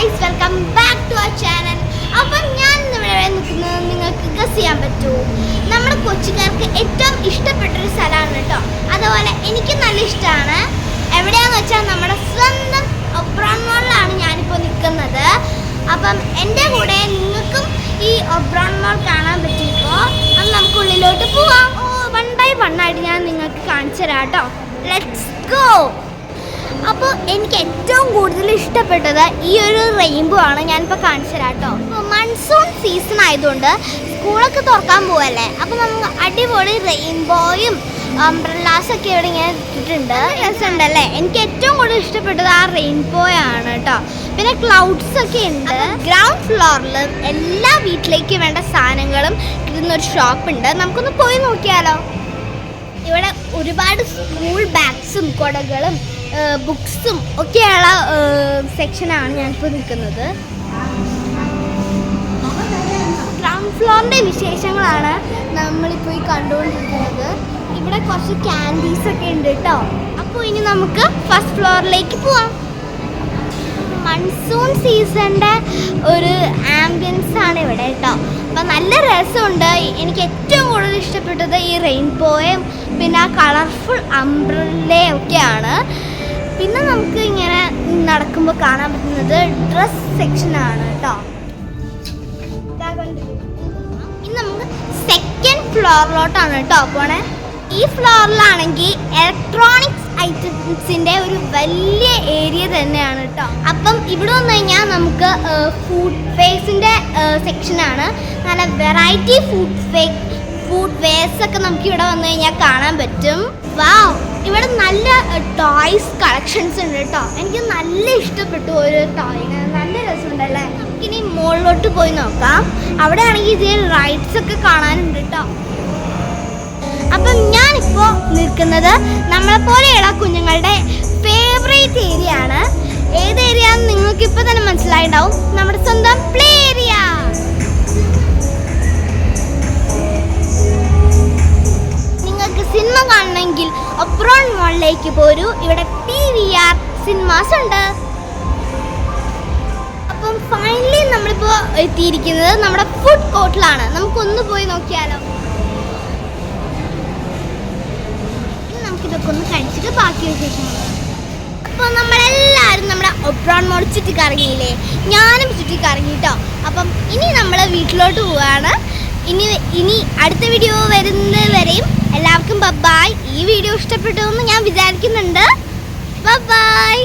Guys, welcome back to our channel. അപ്പം ഞാൻ ഇവിടെ നിൽക്കുന്നത് നിങ്ങൾക്ക് ഗസ് ചെയ്യാൻ പറ്റുമോ? നമ്മുടെ കൊച്ചുകാർക്ക് ഏറ്റവും ഇഷ്ടപ്പെട്ടൊരു സ്ഥലമാണ് കേട്ടോ. അതുപോലെ എനിക്ക് നല്ല ഇഷ്ടമാണ്. എവിടെയാണെന്ന് വെച്ചാൽ നമ്മുടെ സ്വന്തം ഒബ്രോൺ മോളിലാണ് ഞാനിപ്പോൾ നിൽക്കുന്നത്. അപ്പം എൻ്റെ കൂടെ നിങ്ങൾക്കും ഈ ഒബ്രോൺ മോൾ കാണാൻ പറ്റിയപ്പോൾ അത് നമുക്ക് ഉള്ളിലോട്ട് പോവാം. വൺ ബൈ വൺ ആയിട്ട് ഞാൻ നിങ്ങൾക്ക് കാണിച്ചു തരാം കേട്ടോ. Let's go. അപ്പോൾ എനിക്ക് ഏറ്റവും കൂടുതൽ ഇഷ്ടപ്പെട്ടത് ഈ ഒരു റെയിൻബോ ആണ്. ഞാനിപ്പോൾ കാണിച്ചു തരാം കേട്ടോ. അപ്പോൾ മൺസൂൺ സീസൺ ആയതുകൊണ്ട് സ്കൂളൊക്കെ തുറക്കാൻ പോവല്ലേ, അപ്പോൾ നമുക്ക് അടിപൊളി റെയിൻബോയും അംബ്രല്ലാസൊക്കെ ഇവിടെ ഇങ്ങനെ ഇട്ടിട്ടുണ്ട്. രസമുണ്ടല്ലേ? എനിക്ക് ഏറ്റവും കൂടുതൽ ഇഷ്ടപ്പെട്ടത് ആ റെയിൻബോയാണ് കേട്ടോ. പിന്നെ ക്ലൗഡ്സ് ഒക്കെ ഉണ്ട്. ഗ്രൗണ്ട് ഫ്ലോറിൽ എല്ലാ വീട്ടിലേക്ക് വേണ്ട സാധനങ്ങളും കിട്ടുന്നൊരു ഷോപ്പുണ്ട്. നമുക്കൊന്ന് പോയി നോക്കിയാലോ. ഇവിടെ ഒരുപാട് സ്കൂൾ ബാഗ്സും കുടകളും ബുക്സും ഒക്കെയുള്ള സെക്ഷനാണ് ഞാനിപ്പോൾ നിൽക്കുന്നത്. ഗ്രൗണ്ട് ഫ്ലോറിൻ്റെ വിശേഷങ്ങളാണ് നമ്മളിപ്പോൾ ഈ കണ്ടുകൊണ്ടിരിക്കുന്നത്. ഇവിടെ കുറച്ച് ക്യാൻഡീസൊക്കെ ഉണ്ട് കേട്ടോ. അപ്പോൾ ഇനി നമുക്ക് ഫസ്റ്റ് ഫ്ലോറിലേക്ക് പോവാം. മൺസൂൺ സീസണിൻ്റെ ഒരു ആംബിയൻസ് ആണ് ഇവിടെ കേട്ടോ. അപ്പം നല്ല രസമുണ്ട്. എനിക്ക് ഏറ്റവും കൂടുതൽ ഇഷ്ടപ്പെട്ടത് ഈ റെയിൻബോയും പിന്നെ ആ കളർഫുൾ അംബ്രല്ലയും ഒക്കെയാണ്. പിന്നെ നമുക്ക് ഇങ്ങനെ നടക്കുമ്പോൾ കാണാൻ പറ്റുന്നത് ഡ്രസ് സെക്ഷനാണ് കേട്ടോ. ഇനി നമുക്ക് സെക്കൻഡ് ഫ്ലോറിലോട്ടാണ് കേട്ടോ പോണേ. ഈ ഫ്ലോറിലാണെങ്കിൽ ഇലക്ട്രോണിക്സ് ഐറ്റംസിൻ്റെ ഒരു വലിയ ഏരിയ തന്നെയാണ് കേട്ടോ. അപ്പം ഇവിടെ വന്നു കഴിഞ്ഞാൽ നമുക്ക് ഫുഡ് വെയർസിൻ്റെ സെക്ഷനാണ്. നല്ല വെറൈറ്റി ഫുഡ് വെയർസ് ഒക്കെ നമുക്ക് ഇവിടെ വന്നു കഴിഞ്ഞാൽ കാണാൻ പറ്റും. വാവ്, ഇവിടെ നല്ല ടോയ്സ് കളക്ഷൻസ് ഉണ്ട് കേട്ടോ. എനിക്ക് നല്ല ഇഷ്ടപ്പെട്ടു ഒരു ടോയിന്. നല്ല രസമുണ്ടല്ലേ? നമുക്കിനി മുകളിലോട്ട് പോയി നോക്കാം. അവിടെ ആണെങ്കിൽ ഇതിൽ റൈഡ്സ് ഒക്കെ കാണാനുണ്ട് കേട്ടോ. അപ്പം ഞാനിപ്പോൾ നിൽക്കുന്നത് നമ്മളെപ്പോലെയുള്ള കുഞ്ഞുങ്ങളുടെ ഫേവറേറ്റ് ഏരിയ ആണ്. ഏത് ഏരിയ എന്ന് നിങ്ങൾക്ക് ഇപ്പോൾ തന്നെ മനസ്സിലായിട്ടുണ്ടാവും. നമ്മുടെ സ്വന്തം പ്ലേ ഏരിയ. നിങ്ങൾക്ക് സിനിമ കാണണമെങ്കിൽ ഒബ്രോൺ മോളിലേക്ക് പോരൂ. ഇവിടെ PVR സിനിമാസ് ഉണ്ട്. അപ്പം ഫൈനലി നമ്മളിപ്പോൾ എത്തിയിരിക്കുന്നത് നമ്മുടെ ഫുഡ് കോർട്ടിലാണ്. നമുക്കൊന്ന് പോയി നോക്കിയാലോ. ഇതൊക്കെ ഒന്ന് കഴിച്ചിട്ട് ബാക്കി വിശേഷങ്ങൾ. അപ്പോൾ നമ്മളെല്ലാവരും നമ്മുടെ ഒബ്രോൺ മോൾ ചുറ്റിക്കറങ്ങിയില്ലേ? ഞാനും ചുറ്റിക്കറങ്ങിട്ടോ. അപ്പം ഇനി നമ്മൾ വീട്ടിലോട്ട് പോവുകയാണ്. ഇനി അടുത്ത വീഡിയോ വരുന്നത് വരെയും എല്ലാവർക്കും ബൈ. ഈ വീഡിയോ ഇഷ്ടപ്പെട്ടു എന്ന് ഞാൻ വിചാരിക്കുന്നുണ്ട്. ബൈ.